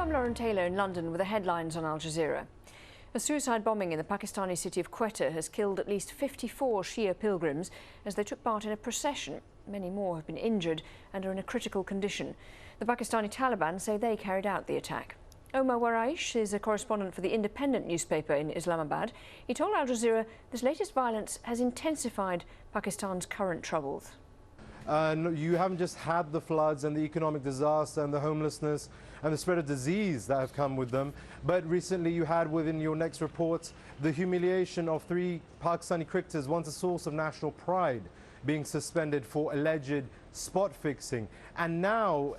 I'm Lauren Taylor in London with the headlines on Al Jazeera. A suicide bombing in the Pakistani city of Quetta has killed at least 54 Shia pilgrims as they took part in a procession. Many more have been injured and are in a critical condition. The Pakistani Taliban say they carried out the attack. Omar Waraish is a correspondent for the independent newspaper in Islamabad. He told Al Jazeera this latest violence has intensified Pakistan's current troubles. You haven't just had the floods and the economic disaster and the homelessness and the spread of disease that have come with them, but recently you had within your next report the humiliation of 3 Pakistani cricketers, once a source of national pride, being suspended for alleged spot fixing. And now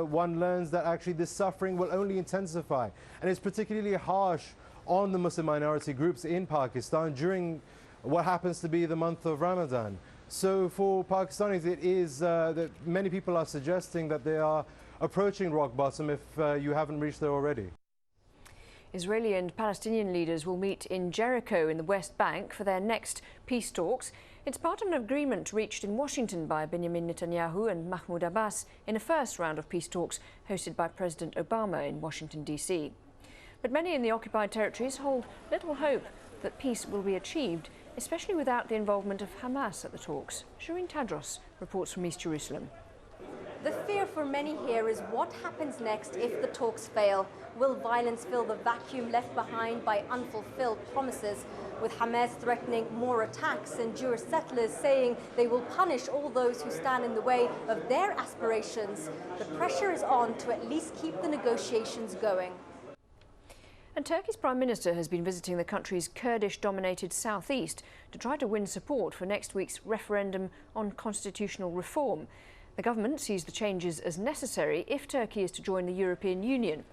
one learns that actually this suffering will only intensify, and it's particularly harsh on the Muslim minority groups in Pakistan during what happens to be the month of Ramadan. So for Pakistanis, it is that many people are suggesting that they are approaching rock bottom if you haven't reached there already. Israeli and Palestinian leaders will meet in Jericho in the West Bank for their next peace talks. It's part of an agreement reached in Washington by Benjamin Netanyahu and Mahmoud Abbas in a first round of peace talks hosted by President Obama in Washington, D.C. But many in the occupied territories hold little hope that peace will be achieved, especially without the involvement of Hamas at the talks. Shireen Tadros reports from East Jerusalem. The fear for many here is what happens next if the talks fail. Will violence fill the vacuum left behind by unfulfilled promises, with Hamas threatening more attacks and Jewish settlers saying they will punish all those who stand in the way of their aspirations? The pressure is on to at least keep the negotiations going. And Turkey's Prime Minister has been visiting the country's Kurdish-dominated southeast to try to win support for next week's referendum on constitutional reform. The government sees the changes as necessary if Turkey is to join the European Union.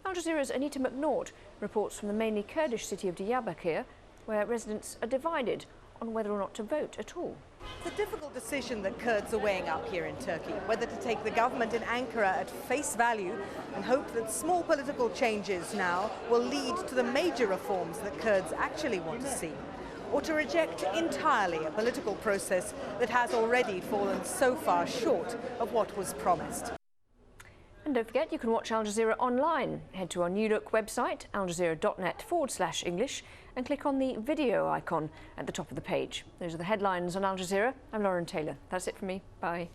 Al Jazeera's Anita McNaught reports from the mainly Kurdish city of Diyarbakir, where residents are divided on whether or not to vote at all. It's a difficult decision that Kurds are weighing up here in Turkey, whether to take the government in Ankara at face value and hope that small political changes now will lead to the major reforms that Kurds actually want to see, or to reject entirely a political process that has already fallen so far short of what was promised. And don't forget, you can watch Al Jazeera online. Head to our New Look website, aljazeera.net/English, and click on the video icon at the top of the page. Those are the headlines on Al Jazeera. I'm Lauren Taylor. That's it from me. Bye.